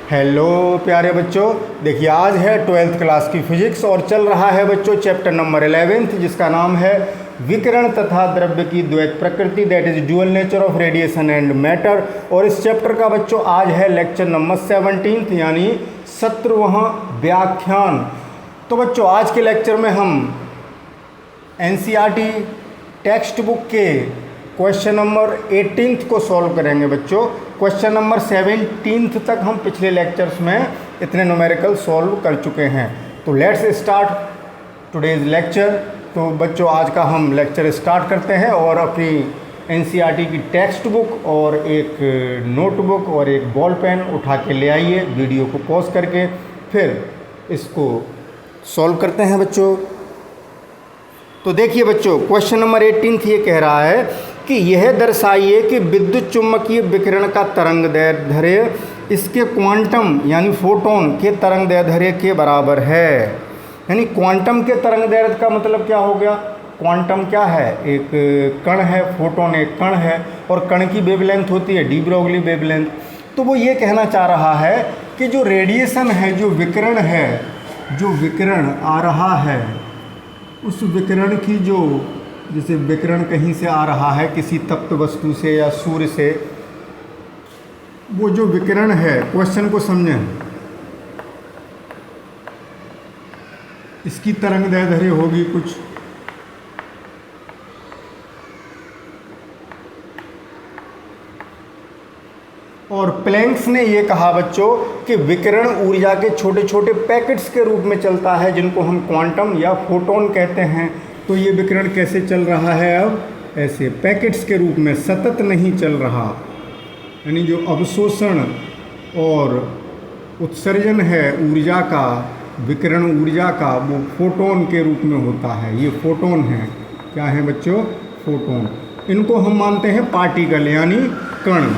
Hello प्यारे बच्चों, देखिए आज है 12th क्लास की फिजिक्स और चल रहा है बच्चों चैप्टर नंबर 11 जिसका नाम है विकिरण तथा द्रव्य की द्वैत प्रकृति, that is dual nature of radiation and matter. और इस चैप्टर का बच्चों आज है लेक्चर नंबर 17 यानी 17वां व्याख्यान। तो बच्चों आज के लेक्चर में हम एनसीईआरटी टेक्स्ट बुक के क्वेश्चन नंबर 18 को सॉल्व करेंगे बच्चों। क्वेश्चन नंबर 17 तक हम पिछले लेक्चर्स में इतने न्यूमेरिकल सॉल्व कर चुके हैं। तो लेट्स स्टार्ट टुडेज लेक्चर। तो बच्चों आज का हम लेक्चर स्टार्ट करते हैं और अपनी एनसीईआरटी की टेक्स्ट बुक और एक नोटबुक और एक बॉल पेन उठा के ले आइए, वीडियो को पॉज करके फिर इसको सॉल्व करते हैं बच्चों। तो देखिए बच्चों क्वेश्चन नंबर 18 ये कह रहा है कि यह दर्शाइए कि विद्युत चुम्बकीय विकिरण का तरंगदैर्ध्य इसके क्वांटम यानी फोटोन के तरंगदैर्ध्य के बराबर है। यानी क्वांटम के तरंगदैर्ध्य का मतलब क्या हो गया? क्वांटम क्या है? एक कण है, फोटोन एक कण है और कण की वेवलेंथ होती है डी ब्रोगली वेवलेंथ। तो वो ये कहना चाह रहा है कि जो रेडिएशन है, जो विकिरण है, जो विकिरण आ रहा है, उस विकिरण की जो जैसे विकिरण कहीं से आ रहा है किसी तप्त वस्तु से या सूर्य से, वो जो विकिरण है, क्वेश्चन को समझें, इसकी तरंगदैर्ध्य होगी कुछ, और प्लैंक्स ने ये कहा बच्चों कि विकिरण ऊर्जा के छोटे छोटे पैकेट्स के रूप में चलता है जिनको हम क्वांटम या फोटोन कहते हैं। तो ये विकिरण कैसे चल रहा है? अब ऐसे पैकेट्स के रूप में, सतत नहीं चल रहा। यानी जो अवशोषण और उत्सर्जन है ऊर्जा का, विकिरण ऊर्जा का, वो फोटोन के रूप में होता है। ये फोटोन है। क्या है बच्चों? फोटोन। इनको हम मानते हैं पार्टिकल यानी कण।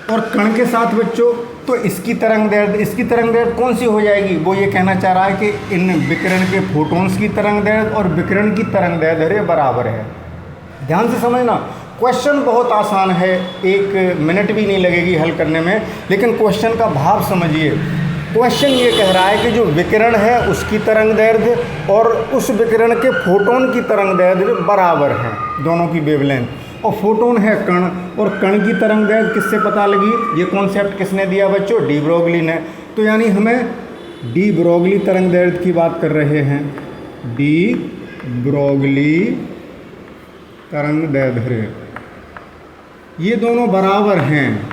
और कण के साथ बच्चों तो इसकी तरंगदैर्ध्य कौन सी हो जाएगी? वो ये कहना चाह रहा है कि इन विकिरण के फोटोन्स की तरंगदैर्ध्य और विकिरण की तरंगदैर्ध्य बराबर है। ध्यान से समझना, क्वेश्चन बहुत आसान है, 1 मिनट भी नहीं लगेगी हल करने में, लेकिन क्वेश्चन का भाव समझिए। क्वेश्चन ये कह रहा है कि जो विकिरण है उसकी तरंगदैर्ध्य और उस विकिरण के फोटोन की तरंगदैर्ध्य बराबर है, दोनों की वेवलेंथ। और फोटोन है कण, और कण की तरंगदैर्ध्य किससे पता लगी? ये कॉन्सेप्ट किसने दिया बच्चों? डी ब्रोगली ने। तो यानी हमें डी ब्रोगली तरंगदैर्ध्य की बात कर रहे हैं। डी ब्रोगली तरंगदैर्ध्य ये दोनों बराबर हैं,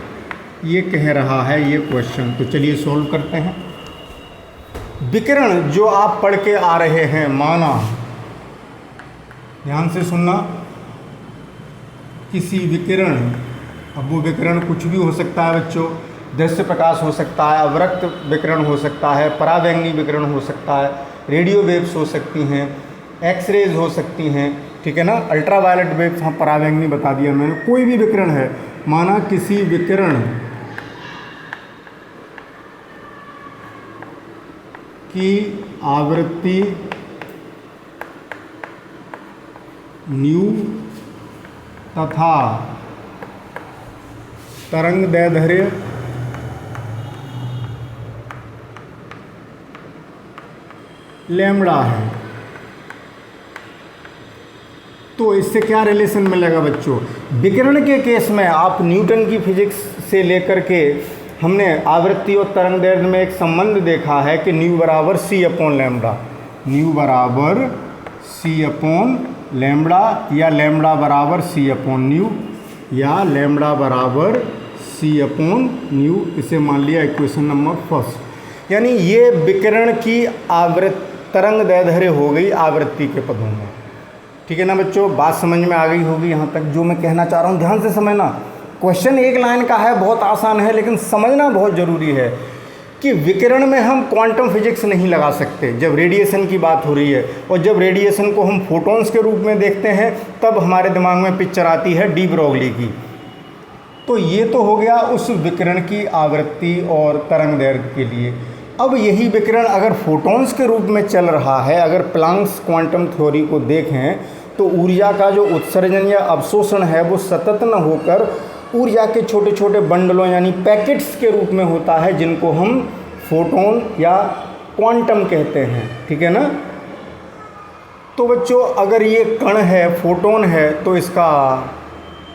ये कह रहा है ये क्वेश्चन। तो चलिए सॉल्व करते हैं। विकिरण जो आप पढ़ के आ रहे हैं, माना, ध्यान से सुनना, किसी विकिरण, अब वो विकिरण कुछ भी हो सकता है बच्चों, दृश्य प्रकाश हो सकता है, अवरक्त विकिरण हो सकता है, परावैंगनी विकिरण हो सकता है, रेडियो वेव्स हो सकती हैं, एक्सरेज हो सकती हैं, ठीक है ना, अल्ट्रावायलेट वेव्स, हाँ परावैंगनी बता दिया मैंने। कोई भी विकिरण है, माना किसी विकिरण की आवृत्ति न्यू तथा तरंगदैर्ध्य लैम्बडा है। तो इससे क्या रिलेशन मिलेगा बच्चों? विकिरण के केस में आप न्यूटन की फिजिक्स से लेकर के हमने आवृत्ति और तरंगदैर्ध्य में एक संबंध देखा है कि न्यू बराबर सी अपॉन लैम्बडा, न्यू बराबर सी अपॉन लैम्बडा, या लैम्बडा बराबर सी अपॉन न्यू, या लैम्बडा बराबर सी अपॉन न्यू। इसे मान लिया इक्वेशन नंबर 1। यानी ये विकिरण की तरंगदैर्ध्य हो गई आवृत्ति के पदों में। ठीक है ना बच्चों, बात समझ में आ गई होगी यहाँ तक जो मैं कहना चाह रहा हूँ। ध्यान से समझना, क्वेश्चन एक लाइन का है, बहुत आसान है, लेकिन समझना बहुत ज़रूरी है कि विकिरण में हम क्वांटम फिजिक्स नहीं लगा सकते जब रेडिएशन की बात हो रही है, और जब रेडिएशन को हम फोटॉन्स के रूप में देखते हैं तब हमारे दिमाग में पिक्चर आती है डी ब्रोगली की। तो ये तो हो गया उस विकिरण की आवृत्ति और तरंगदैर्ध्य के लिए। अब यही विकिरण अगर फोटॉन्स के रूप में चल रहा है, अगर प्लांक्स क्वांटम थ्योरी को देखें तो ऊर्जा का जो उत्सर्जन या अवशोषण है वो सतत न होकर ऊर्जा के छोटे छोटे बंडलों यानी पैकेट्स के रूप में होता है, जिनको हम फोटोन या क्वांटम कहते हैं। ठीक है ना। तो बच्चों अगर ये कण है, फोटोन है, तो इसका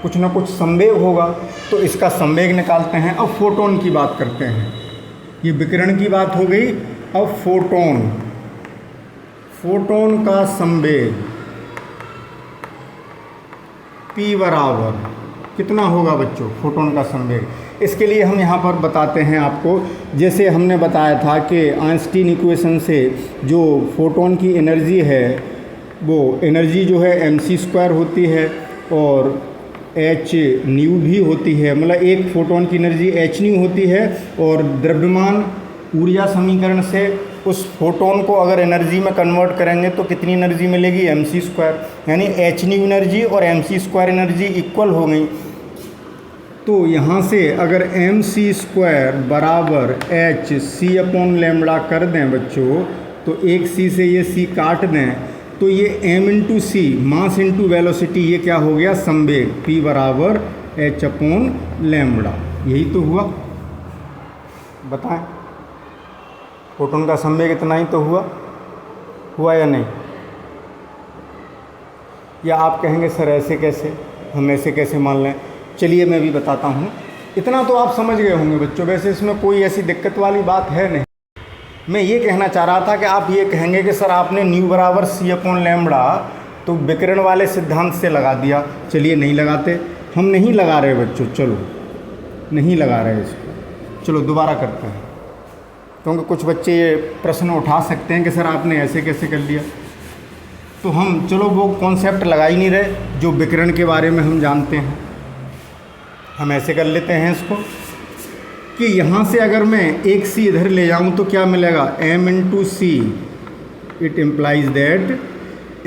कुछ ना कुछ संवेग होगा, तो इसका संवेग निकालते हैं। अब फोटोन की बात करते हैं। ये विकिरण की बात हो गई। अब फोटोन का संवेग p बराबर कितना होगा बच्चों, फोटोन का संवेग। इसके लिए हम यहाँ पर बताते हैं आपको, जैसे हमने बताया था कि आइंस्टीन इक्वेशन से जो फोटोन की एनर्जी है, वो एनर्जी जो है mc² होती है और h न्यू भी होती है। मतलब एक फोटोन की एनर्जी h न्यू होती है और द्रव्यमान ऊर्जा समीकरण से उस फोटोन को अगर एनर्जी में कन्वर्ट करेंगे तो कितनी एनर्जी मिलेगी, mc², यानी h न्यू एनर्जी और mc² एनर्जी इक्वल हो गई। तो यहाँ से अगर mc² बराबर h c/λ कर दें बच्चों, तो एक c से ये c काट दें, तो ये m इंटू सी, मास इंटू वेलोसिटी, ये क्या हो गया, संवेग p बराबर h/λ। यही तो हुआ। बताएं, फोटोन का संवेग इतना ही तो हुआ या नहीं? या आप कहेंगे सर ऐसे कैसे, हम ऐसे कैसे मान लें? चलिए मैं भी बताता हूँ। इतना तो आप समझ गए होंगे बच्चों, वैसे इसमें कोई ऐसी दिक्कत वाली बात है नहीं। मैं ये कहना चाह रहा था कि आप ये कहेंगे कि सर आपने न्यू बराबर c/λ तो विकिरण वाले सिद्धांत से लगा दिया। चलिए नहीं लगाते, हम नहीं लगा रहे बच्चों, चलो नहीं लगा रहे इसको, चलो दोबारा करते हैं, क्योंकि कुछ बच्चे ये प्रश्न उठा सकते हैं कि सर आपने ऐसे कैसे कर लिया। तो हम चलो वो कॉन्सेप्ट लगा ही नहीं रहे जो विकिरण के बारे में हम जानते हैं। हम ऐसे कर लेते हैं इसको कि यहाँ से अगर मैं एक c इधर ले जाऊँ तो क्या मिलेगा, m into C. It implies that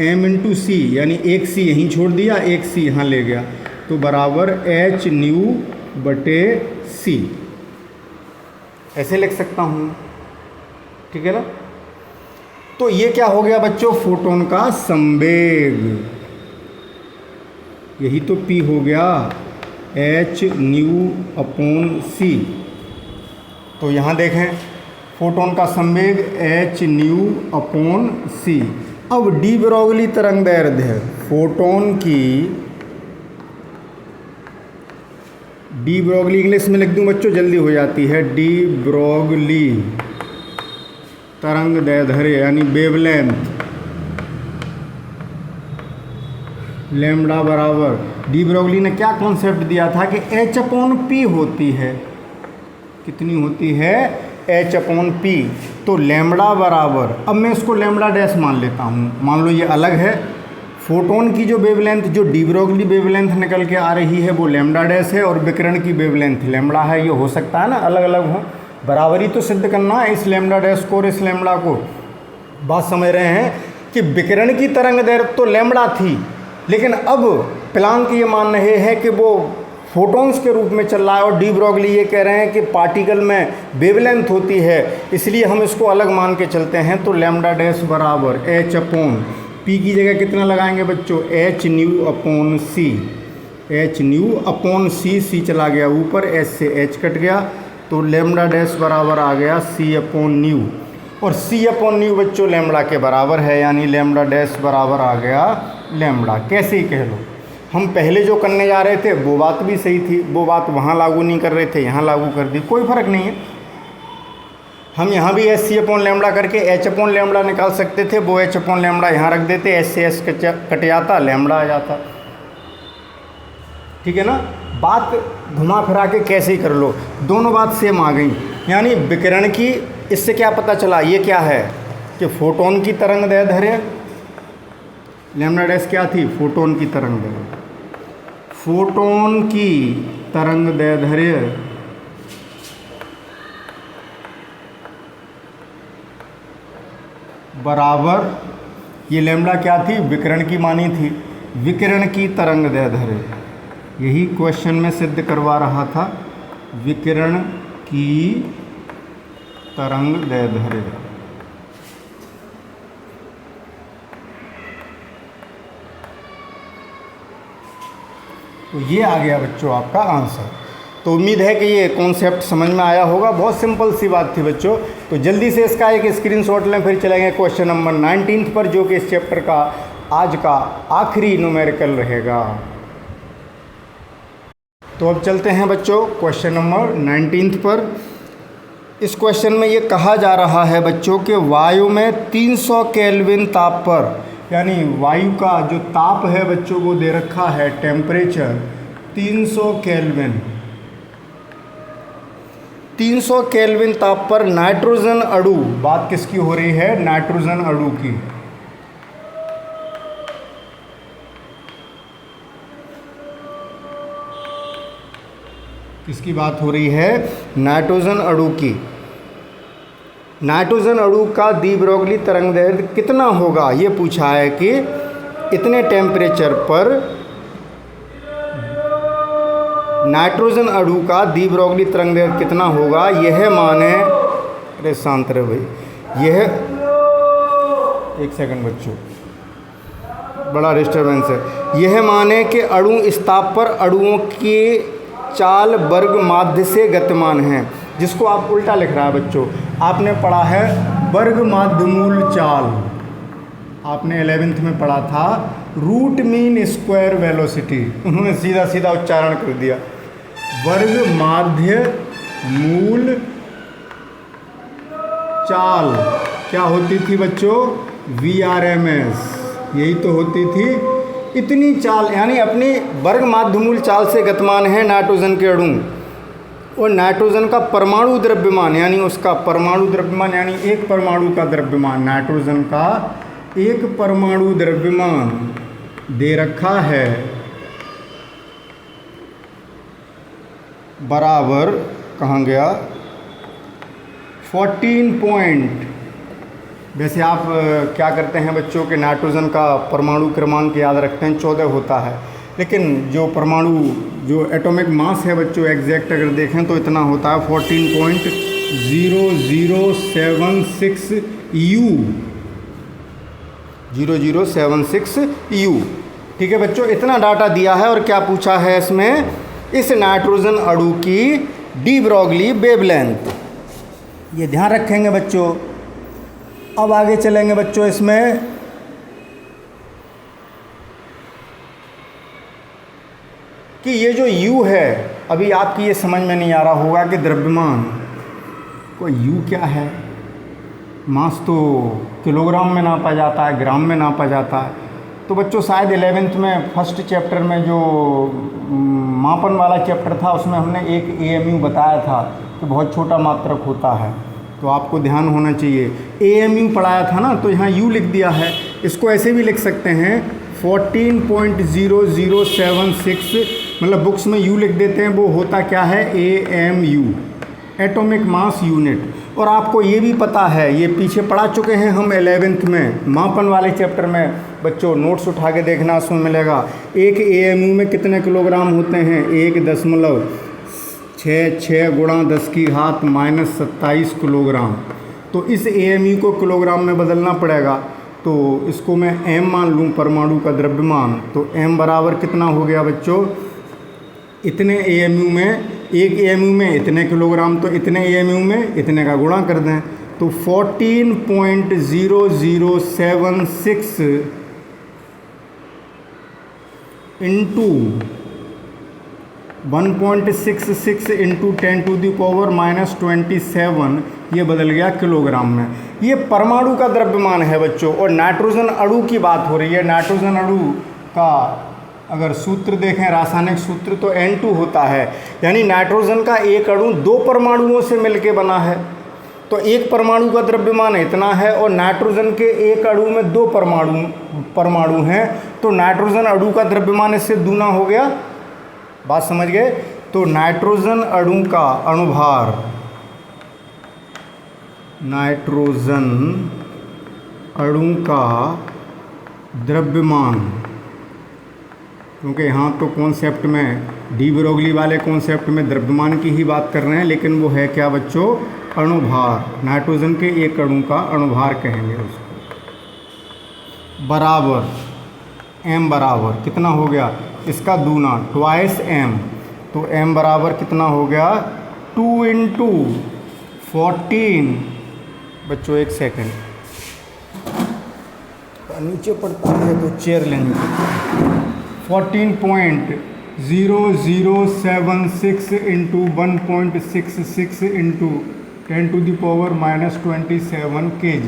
m into C, यानी एक c यहीं छोड़ दिया, एक c यहाँ ले गया, तो बराबर h न्यू बटे c। ऐसे लिख सकता हूँ, ठीक है ना। तो ये क्या हो गया बच्चों, फोटोन का संवेग। यही तो p हो गया, h न्यू अपॉन c। तो यहाँ देखें फोटोन का संवेग h न्यू अपॉन c। अब डी ब्रोगली तरंग दैर्ध्य फोटोन की, डी ब्रोगली इंग्लिश में लिख दूं बच्चों, जल्दी हो जाती है। डी ब्रोगली तरंग दैर्ध्य यानी वेवलेंथ, लैम्ब्डा बराबर, डी ब्रोगली ने क्या कॉन्सेप्ट दिया था कि h/p होती है। कितनी होती है, h/p। तो लैम्ब्डा बराबर, अब मैं इसको लैम्ब्डा डैश मान लेता हूँ। मान लो ये अलग है, फोटोन की जो वेवलेंथ, जो डी ब्रोगली वेवलेंथ निकल के आ रही है वो लैम्ब्डा डैश है, और विकिरण की वेवलेंथ लैम्ब्डा है। ये हो सकता है ना अलग अलग हो, बराबरी तो सिद्ध करना है इस लैम्ब्डा डैश को और इस लैम्ब्डा को। बात समझ रहे हैं कि विकिरण की तरंग दैर्ध्य तो लैम्ब्डा थी, लेकिन अब प्लांक ये मान रहे हैं कि वो फोटॉन्स के रूप में चल रहा है, और डी ब्रोगली ये कह रहे हैं कि पार्टिकल में वेवलेंथ होती है, इसलिए हम इसको अलग मान के चलते हैं। तो लैम्ब्डा डैश बराबर h/p की जगह कितना लगाएंगे बच्चों, h new upon c। h new upon c चला गया ऊपर, h से h कट गया, तो लैम्ब्डा डैश बराबर आ गया c/न्यू। और c/न्यू बच्चों लैम्ब्डा के बराबर है, यानी लैम्ब्डा डैश बराबर आ गया लैम्ब्डा। कैसे ही कह लो, हम पहले जो करने जा रहे थे वो बात भी सही थी, वो बात वहाँ लागू नहीं कर रहे थे, यहाँ लागू कर दी, कोई फ़र्क नहीं है। हम यहाँ भी h/λ करके h/λ निकाल सकते थे, वो h/λ यहाँ रख देते, h से h कट जाता, लैम्ब्डा आ जाता। ठीक है ना। बात घुमा फिरा के कैसे ही कर लो, दोनों बात सेम आ गई। यानी विकिरण की, इससे क्या पता चला, ये क्या है कि फोटोन की तरंग दैर्ध्य, लैम्ब्डा डैश क्या थी, फोटोन की तरंग दैर्ध्य, फोटोन की तरंग दैर्ध्य बराबर, ये लैम्ब्डा क्या थी, विकिरण की मानी थी, विकिरण की तरंग दैर्ध्य। यही क्वेश्चन में सिद्ध करवा रहा था, विकिरण की तरंग दैर्ध्य। तो ये आ गया बच्चों आपका आंसर। तो उम्मीद है कि ये कॉन्सेप्ट समझ में आया होगा। बहुत सिंपल सी बात थी बच्चों। तो जल्दी से इसका एक स्क्रीनशॉट लें, फिर चलेंगे क्वेश्चन नंबर 19 पर, जो कि इस चैप्टर का आज का आखिरी न्यूमेरिकल रहेगा। तो अब चलते हैं बच्चों क्वेश्चन नंबर 19 पर। इस क्वेश्चन में ये कहा जा रहा है बच्चों कि वायु में 300 केल्विन ताप पर, यानी वायु का जो ताप है बच्चों वो दे रखा है टेम्परेचर 300 केल्विन। 300 केल्विन ताप पर नाइट्रोजन अणु, बात किसकी हो रही है? नाइट्रोजन अणु की। किसकी बात हो रही है? नाइट्रोजन अणु की। नाइट्रोजन अणु का डी ब्रोगली तरंगदैर्घ्य कितना होगा, ये पूछा है कि इतने टेम्परेचर पर नाइट्रोजन अणु का डी ब्रोगली तरंगदैर्घ्य कितना होगा, यह माने, अरे शांत रहे भाई, यह, एक सेकंड बच्चों, बड़ा डिस्टर्बेंस है। यह माने कि अणु इस ताप पर अणुओं के चाल वर्ग माध्य से गतिमान हैं, जिसको आप उल्टा लिख रहा है बच्चों। आपने पढ़ा है वर्ग माध्य मूल चाल, आपने 11th में पढ़ा था रूट मीन स्क्वायर वेलोसिटी, उन्होंने सीधा सीधा उच्चारण कर दिया। वर्ग माध्य मूल चाल क्या होती थी बच्चों? VRMS, यही तो होती थी। इतनी चाल, यानी अपनी वर्ग माध्य मूल चाल से गतिमान है नाइट्रोजन के अणु। और नाइट्रोजन का परमाणु द्रव्यमान, यानी उसका परमाणु द्रव्यमान, यानी एक परमाणु का द्रव्यमान, नाइट्रोजन का एक परमाणु द्रव्यमान दे रखा है बराबर, कहाँ गया, 14 पॉइंट। वैसे आप क्या करते हैं बच्चों के नाइट्रोजन का परमाणु क्रमांक याद रखते हैं, 14 होता है, लेकिन जो परमाणु जो एटॉमिक मास है बच्चों एग्जैक्ट अगर देखें तो इतना होता है 14.0076 U, 0076 U। ठीक है बच्चों, इतना डाटा दिया है। और क्या पूछा है इसमें? इस नाइट्रोजन अणु की डी ब्रोगली वेवलेंथ, ये ध्यान रखेंगे बच्चों। अब आगे चलेंगे बच्चों इसमें। कि ये जो U है, अभी आपकी ये समझ में नहीं आ रहा होगा कि द्रव्यमान को U क्या है। मास तो किलोग्राम में नापा जाता है, ग्राम में नापा जाता है। तो बच्चों शायद 11th में फर्स्ट चैप्टर में जो मापन वाला चैप्टर था उसमें हमने एक AMU बताया था कि बहुत छोटा मात्रक होता है, तो आपको ध्यान होना चाहिए। AMU पढ़ाया था ना, तो यहाँ U लिख दिया है। इसको ऐसे भी लिख सकते हैं 14.0076, मतलब बुक्स में U लिख देते हैं, वो होता क्या है? AMU, atomic mass unit. और आपको ये भी पता है, ये पीछे पढ़ा चुके हैं हम 11th में मापन वाले चैप्टर में। बच्चों नोट्स उठा के देखना, उसमें मिलेगा एक AMU में कितने किलोग्राम होते हैं? 1.66 गुणा 10⁻⁻27 किलोग्राम। तो इस AMU को किलोग्राम में बदलना पड़ेगा। तो इसको मैं M मान लूँ, परमाणु का द्रव्यमान। तो M बराबर कितना हो गया बच्चों? इतने AMU में, एक AMU में इतने किलोग्राम, तो इतने AMU में इतने का गुणा कर दें। तो 14.0076 इंटू 1.66 इंटू 10⁻⁻27, ये बदल गया किलोग्राम में। ये परमाणु का द्रव्यमान है बच्चों। और नाइट्रोजन अणु की बात हो रही है। नाइट्रोजन अणु का अगर सूत्र देखें, रासायनिक सूत्र, तो N2 होता है। यानी नाइट्रोजन का एक अणु दो परमाणुओं से मिलके बना है। तो एक परमाणु का द्रव्यमान इतना है और नाइट्रोजन के एक अणु में दो परमाणु हैं, तो नाइट्रोजन अणु का द्रव्यमान इससे दूना हो गया। बात समझ गए? तो नाइट्रोजन अणु का अणुभार, नाइट्रोजन अणु का द्रव्यमान, क्योंकि यहाँ तो कॉन्सेप्ट में डी ब्रोगली वाले कॉन्सेप्ट में द्रव्यमान की ही बात कर रहे हैं, लेकिन वो है क्या बच्चों? अणुभार। नाइट्रोजन के एक अणु का अणुभार कहेंगे उसको। बराबर M बराबर कितना हो गया? इसका दूना, ट्वाइस m। तो m बराबर कितना हो गया, 2 इंटू 14। बच्चों एक सेकेंड, नीचे पड़ता है तो चेयर लेनी पड़ती है। 14.0076 इंटू 1.66 इंटू 10⁻⁻27 kg,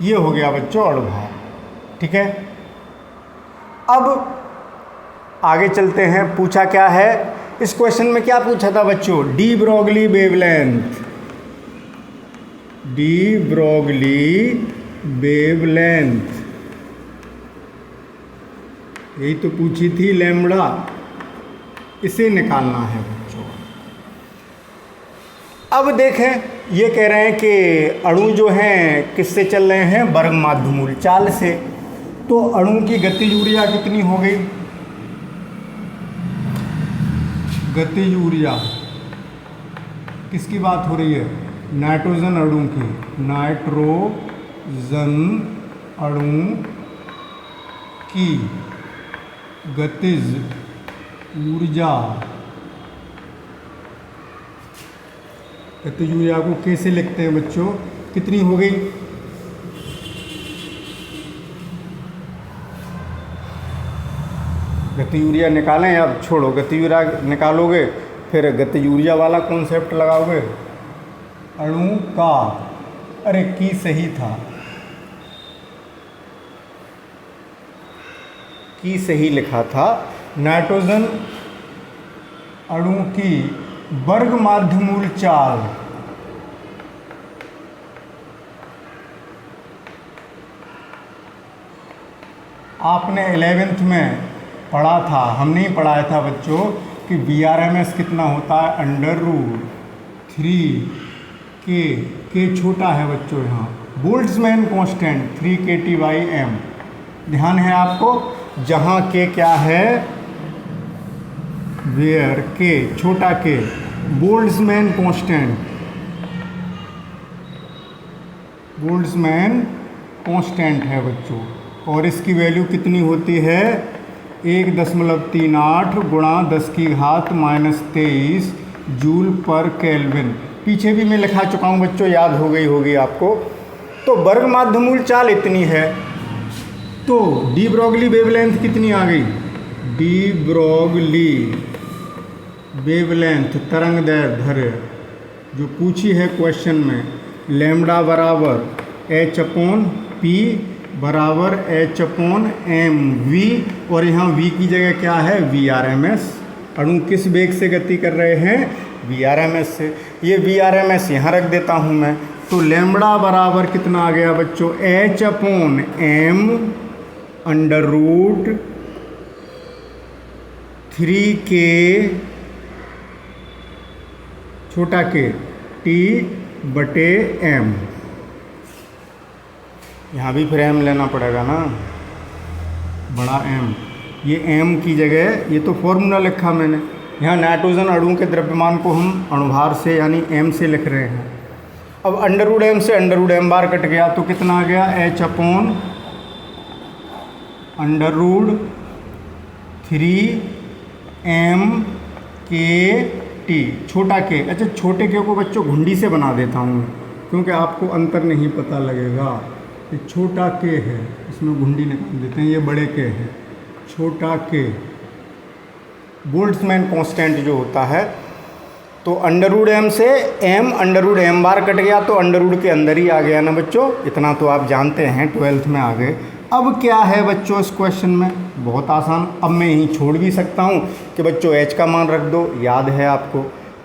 ये हो गया बच्चों अणुभार। ठीक है, अब आगे चलते हैं। पूछा क्या है इस क्वेश्चन में, क्या पूछा था बच्चों, de Broglie wavelength, de Broglie wavelength, यही तो पूछी थी लैम्ब्डा, इसे निकालना है बच्चों। अब देखें, ये कह रहे हैं कि अणु जो हैं किससे चल रहे हैं, वर्ग माध्यमूल चाल से। तो अणु की गतिज ऊर्जा कितनी हो गई, गतिज ऊर्जा किसकी बात हो रही है, नाइट्रोजन अणु की, नाइट्रोजन अणु की गतिज ऊर्जा, गतिज ऊर्जा को कैसे लिखते हैं बच्चों, कितनी हो गई, गतिज ऊर्जा निकालें, अब छोड़ो गतिज ऊर्जा निकालोगे फिर गतिज ऊर्जा वाला कॉन्सेप्ट लगाओगे, अणु का, अरे की सही था, की सही लिखा था, नाइट्रोजन अणु की वर्ग माध्यमूल चाल, आपने 11th में पढ़ा था, हम नहीं पढ़ाया था बच्चों कि VRMS कितना होता है, √3 छोटा है बच्चों, यहाँ बोल्ट्जमैन कांस्टेंट 3kT/m, ध्यान है आपको, जहाँ k क्या है, वेयर k छोटा k, Boltzmann constant, Boltzmann constant है बच्चों, और इसकी वैल्यू कितनी होती है, 1.38 गुणा 10⁻⁻23 जूल पर केल्विन। पीछे भी मैं लिखा चुका हूँ बच्चों, याद हो गई होगी आपको। तो वर्ग माध्यमूल चाल इतनी है, तो डी ब्रोगली वेवलेंथ कितनी आ गई, डी ब्रोगली वेवलेंथ तरंगदैर्ध्य जो पूछी है क्वेश्चन में, लैम्ब्डा बराबर h/p बराबर h/mv, और यहाँ v की जगह क्या है, VRMS। अणु किस वेग से गति कर रहे हैं, VRMS से। ये VRMS यहाँ रख देता हूँ मैं, तो लैम्ब्डा बराबर कितना आ गया बच्चों, h/m √3k छोटा k T/m। यहाँ भी फिर m लेना पड़ेगा ना, बड़ा M, ये m की जगह, ये तो फॉर्मूला लिखा मैंने, यहाँ नाइट्रोजन अणु के द्रव्यमान को हम अणुभार से यानी m से लिख रहे हैं। अब √m से √m बार कट गया तो कितना आ गया, h/√3mkt छोटा k। अच्छा, छोटे k को बच्चों घुंडी से बना देता हूँ क्योंकि आपको अंतर नहीं पता लगेगा। ये छोटा k है, इसमें घुंडी निकाल देते हैं, ये बड़े k है, छोटा k बोल्ट्जमैन कांस्टेंट जो होता है। तो √m से m बार कट गया तो √ के अंदर ही आ गया ना बच्चों, इतना तो आप जानते हैं, 12th में आ गए। अब क्या है बच्चों इस क्वेश्चन में, बहुत आसान, अब मैं यहीं छोड़ भी सकता हूँ कि बच्चों h का मान रख दो, याद है आपको,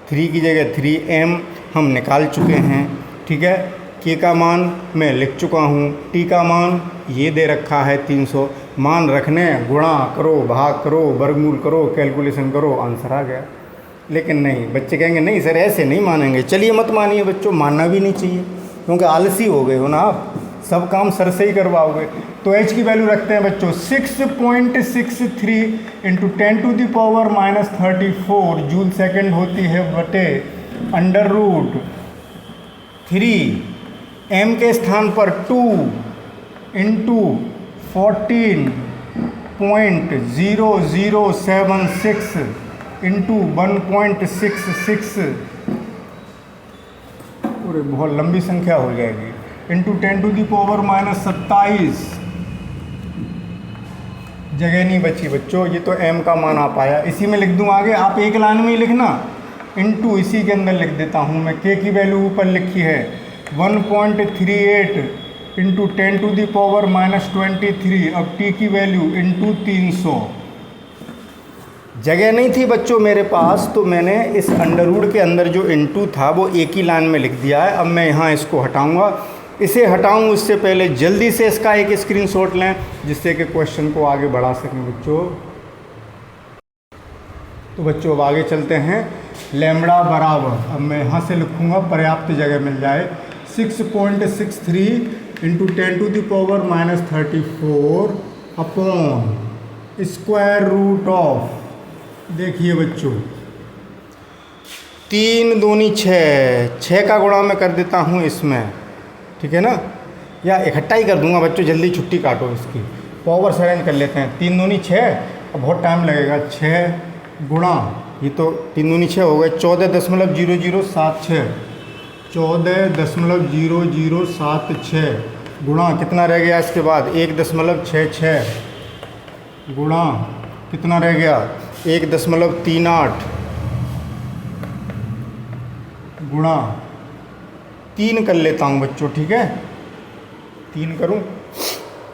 3 की जगह 3m हम निकाल चुके हैं, ठीक है। k का मान मैं लिख चुका हूँ, t का मान ये दे रखा है 300, मान रखने, गुणा करो, भाग करो, वर्गमूल करो, कैलकुलेशन करो, आंसर आ गया। लेकिन नहीं, बच्चे कहेंगे नहीं सर ऐसे नहीं मानेंगे। चलिए मत मानिए बच्चों, मानना भी नहीं चाहिए क्योंकि आलसी हो गए हो ना आप, सब काम सर से ही करवाओगे। तो h की वैल्यू रखते हैं बच्चों 6.63 इंटू 10⁻⁻34 जूल सेकंड होती है बटे √3, m के स्थान पर 2 इंटू 14 1.0076 इंटू 1.66, पूरे बहुत लंबी संख्या हो जाएगी, इंटू 10⁻⁻27। जगह नहीं बची बच्चों, ये तो m का मान आ पाया, इसी में लिख दूँ आगे, आप एक लाइन में ही लिखना, इंटू इसी के अंदर लिख देता हूँ मैं। k की वैल्यू ऊपर लिखी है 1.38 इंटू 10⁻⁻23। अब t की वैल्यू इंटू 300। जगह नहीं थी बच्चों मेरे पास, तो मैंने इस अंडर रूट के अंदर जो इंटू था वो एक ही लाइन में लिख दिया है। अब मैं यहाँ इसको हटाऊँगा, इसे हटाऊँ उससे पहले जल्दी से इसका एक स्क्रीनशॉट लें, जिससे कि क्वेश्चन को आगे बढ़ा सकें बच्चों। तो बच्चों अब आगे चलते हैं। लैम्बडा बराबर, अब मैं यहाँ से लिखूँगा, पर्याप्त जगह मिल जाए, 6.63 into 10⁻⁻34 upon square root of, देखिए बच्चों 3 दूनी 6 का गुणा मैं कर देता हूँ इसमें, ठीक है ना, या इकट्ठा ही कर दूंगा बच्चों, जल्दी छुट्टी काटो इसकी, पावर से अरेंज कर लेते हैं। 3 दूनी 6, अब बहुत टाइम लगेगा, 6 गुणा, ये तो 3 दूनी 6 हो गए, 14.0076, 14.0076 गुणा कितना रह गया इसके बाद 1.66 गुणा कितना रह गया 1.38 गुणा 3 कर लेता हूँ बच्चों, ठीक है, 3 करूँ,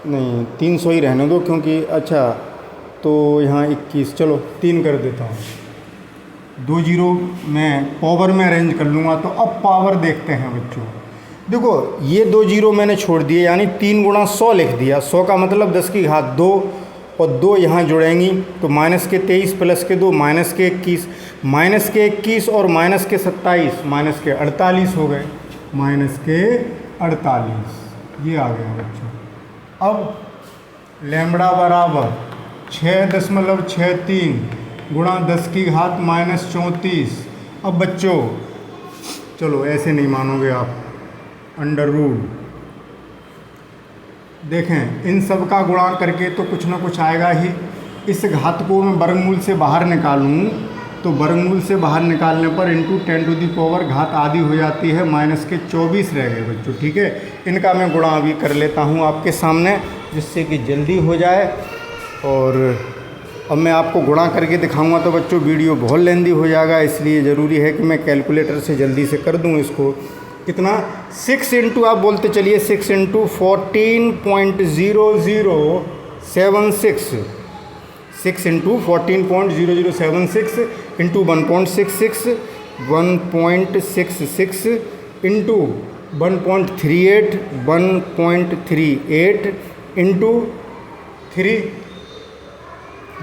नहीं 300 ही रहने दो, क्योंकि अच्छा तो यहाँ 21, चलो 3 कर देता हूँ, 2 जीरो मैं पावर में अरेंज कर लूँगा। तो अब पावर देखते हैं बच्चों, देखो ये 2 जीरो मैंने छोड़ दिए, यानी 3 गुणा 100 लिख दिया, 100 का मतलब 10 की घात 2, और 2 यहाँ जुड़ेंगी तो माइनस के 23 प्लस के 2 माइनस के 21, माइनस के 21 और माइनस के 27 माइनस के 48 हो गए, माइनस के 48, ये आ गया बच्चों। अब लैम्बडा बराबर 6.63 गुणा 10 की घात -34। अब बच्चों चलो ऐसे नहीं मानोगे आप, अंडर रूट देखें, इन सब का गुणा करके तो कुछ ना कुछ आएगा ही। इस घात को मैं वर्गमूल से बाहर निकालूँ तो वर्गमूल से बाहर निकालने पर इंटू 10⁻⁴ घात आधी हो जाती है, माइनस के 24 रह गए बच्चों, ठीक है। इनका मैं गुणा अभी कर लेता हूँ आपके सामने, जिससे कि जल्दी हो जाए। और अब मैं आपको गुणा करके दिखाऊंगा तो बच्चों वीडियो बहुत लेंदी हो जाएगा, इसलिए ज़रूरी है कि मैं कैलकुलेटर से जल्दी से कर दूं इसको। कितना 6 इंटू, आप बोलते चलिए 6 into 14.0076, 6 into 14.0076 into 1.66 into 1.38 1.38 into 3,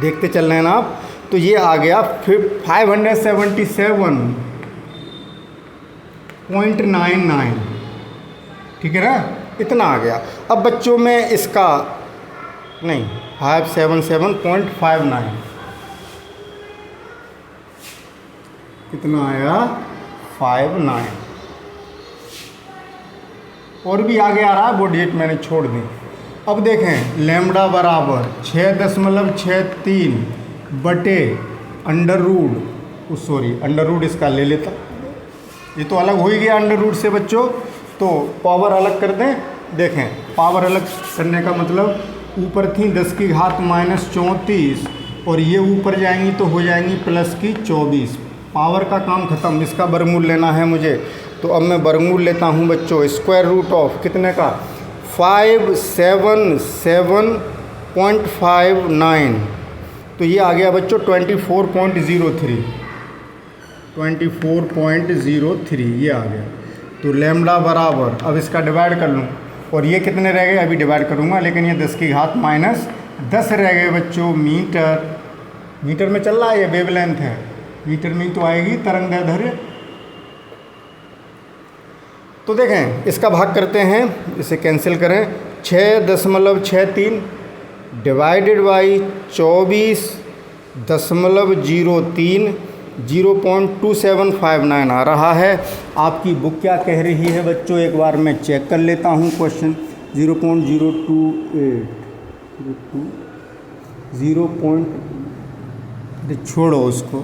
देखते चल रहे हैं ना आप। तो ये आ गया 577.99, ठीक है ना, इतना आ गया। अब बच्चों में इसका नहीं 577.59 कितना आया 59, और भी आगे आ रहा है, वो डेट मैंने छोड़ दी। अब देखें लैम्बडा बराबर 6.63 बटे under root, sorry under root इसका ले लेता, ये तो अलग हो ही गया अंडर रूट से बच्चों, तो पावर अलग कर दें। देखें पावर अलग करने का मतलब, ऊपर थी 10 की घात -34 और ये ऊपर जाएंगी तो हो जाएंगी प्लस की 24, पावर का काम ख़त्म। इसका वर्गमूल लेना है मुझे, तो अब मैं वर्गमूल लेता हूँ बच्चों, स्क्वायर रूट ऑफ कितने का 577.59, तो ये आ गया बच्चों 24.03, 24.03 ये आ गया। तो लैम्बडा बराबर, अब इसका डिवाइड कर लूँ, और ये कितने रह गए अभी डिवाइड करूँगा, लेकिन ये 10 की घात -10 रह गए बच्चों। मीटर में चल रहा है, ये वेवलेंथ है, मीटर में ही तो आएगी तरंगदैर्ध्य। तो देखें इसका भाग करते हैं, इसे कैंसिल करें, 6.63 डिवाइडेड बाई 24.03 0.2759 आ रहा है। आपकी बुक क्या कह रही है बच्चों, एक बार मैं चेक कर लेता हूँ क्वेश्चन। 0.028 छोड़ो उसको,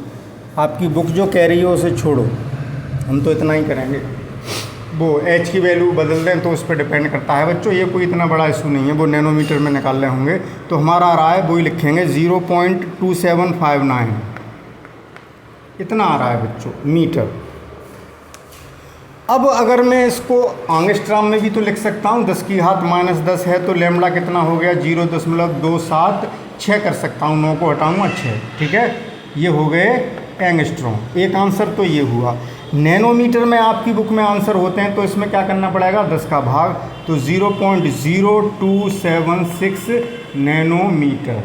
आपकी बुक जो कह रही है उसे छोड़ो, हम तो इतना ही करेंगे। वो h की वैल्यू बदल दें तो उस पर डिपेंड करता है बच्चों, ये कोई इतना बड़ा इशू नहीं है, वो नैनोमीटर में निकाल रहे होंगे। तो हमारा आ रहा है, वही लिखेंगे 0.2759, इतना आ रहा है बच्चों मीटर। अब अगर मैं इसको एंगस्ट्रॉम में भी तो लिख सकता हूँ, 10 की घात -10 है तो लैम्बडा कितना हो गया 0.276 कर सकता हूँ, 9 को हटाऊँगा 6, ठीक है, ये हो गए एंगस्ट्रॉम। एक आंसर तो ये हुआ। नैनोमीटर में आपकी बुक में आंसर होते हैं तो इसमें क्या करना पड़ेगा, 10 का भाग, तो 0.0276 नैनोमीटर।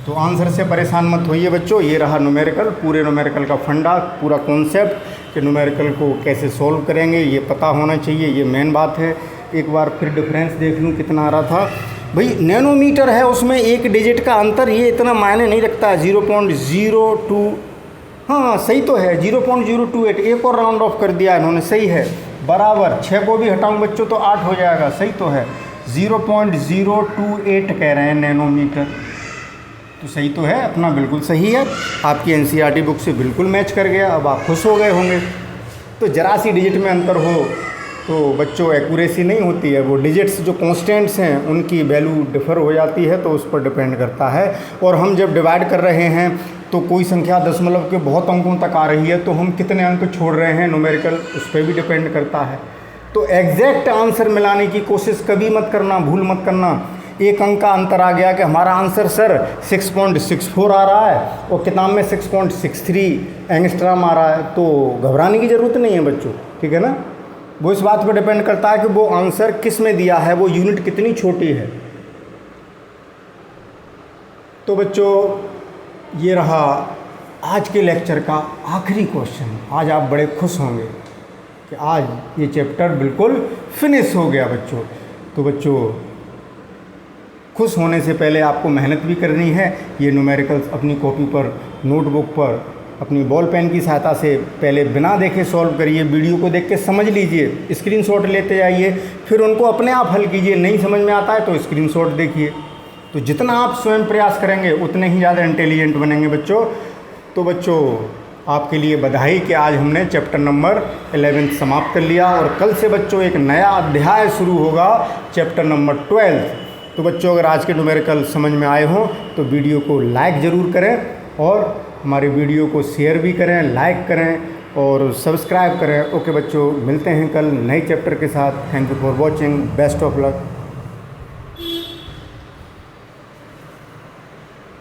तो आंसर से परेशान मत होइए बच्चों, ये रहा न्यूमेरिकल, पूरे न्यूमेरिकल का फंडा, पूरा कॉन्सेप्ट कि न्यूमेरिकल को कैसे सॉल्व करेंगे ये पता होना चाहिए, ये मेन बात है। एक बार फिर डिफरेंस देख लूँ कितना आ रहा था भाई, नैनोमीटर है उसमें एक डिजिट का अंतर, ये इतना मायने नहीं रखता है, 0.02, हाँ सही तो है 0.028, एक और राउंड ऑफ कर दिया इन्होंने, सही है, बराबर 6 को भी हटाऊँ बच्चों तो 8 हो जाएगा, सही तो है, 0.028 कह रहे हैं नैनोमीटर, तो सही तो है अपना, बिल्कुल सही है, आपकी एनसीईआरटी बुक से बिल्कुल मैच कर गया। अब आप खुश हो गए होंगे। तो जरा सी डिजिट में अंतर हो तो बच्चों एक्यूरेसी नहीं होती है, वो डिजिट्स जो कांस्टेंट्स हैं उनकी वैल्यू डिफ़र हो जाती है, तो उस पर डिपेंड करता है। और हम जब डिवाइड कर रहे हैं तो कोई संख्या दशमलव के बहुत अंकों तक आ रही है तो हम कितने अंक छोड़ रहे हैं न्यूमेरिकल, उस पर भी डिपेंड करता है। तो एग्जैक्ट आंसर मिलाने की कोशिश कभी मत करना, भूल मत करना। एक अंक का अंतर आ गया कि हमारा आंसर सर 6.64 आ रहा है और किताब में 6.63 एंगस्ट्रॉम आ रहा है, तो घबराने की ज़रूरत नहीं है बच्चों, ठीक है ना। वो इस बात पर डिपेंड करता है कि वो आंसर किस में दिया है, वो यूनिट कितनी छोटी है। तो बच्चों ये रहा आज के लेक्चर का आखिरी क्वेश्चन। आज आप बड़े खुश होंगे कि आज ये चैप्टर बिल्कुल फिनिश हो गया बच्चों। तो बच्चों खुश होने से पहले आपको मेहनत भी करनी है। ये न्यूमेरिकल्स अपनी कॉपी पर, नोटबुक पर, अपनी बॉल पेन की सहायता से पहले बिना देखे सॉल्व करिए, वीडियो को देख के समझ लीजिए, स्क्रीनशॉट लेते जाइए, फिर उनको अपने आप हल कीजिए। नहीं समझ में आता है तो स्क्रीनशॉट देखिए। तो जितना आप स्वयं प्रयास करेंगे उतने ही ज़्यादा इंटेलिजेंट बनेंगे बच्चों। तो बच्चों आपके लिए बधाई कि आज हमने चैप्टर नंबर 11 समाप्त कर लिया और कल से बच्चों एक नया अध्याय शुरू होगा, चैप्टर नंबर 12। तो बच्चों अगर आज के न्यूमेरिकल समझ में आए हों तो वीडियो को लाइक ज़रूर करें और हमारे वीडियो को शेयर भी करें, लाइक करें और सब्सक्राइब करें। ओके बच्चों, मिलते हैं कल नए चैप्टर के साथ। Thank you for watching, best of luck.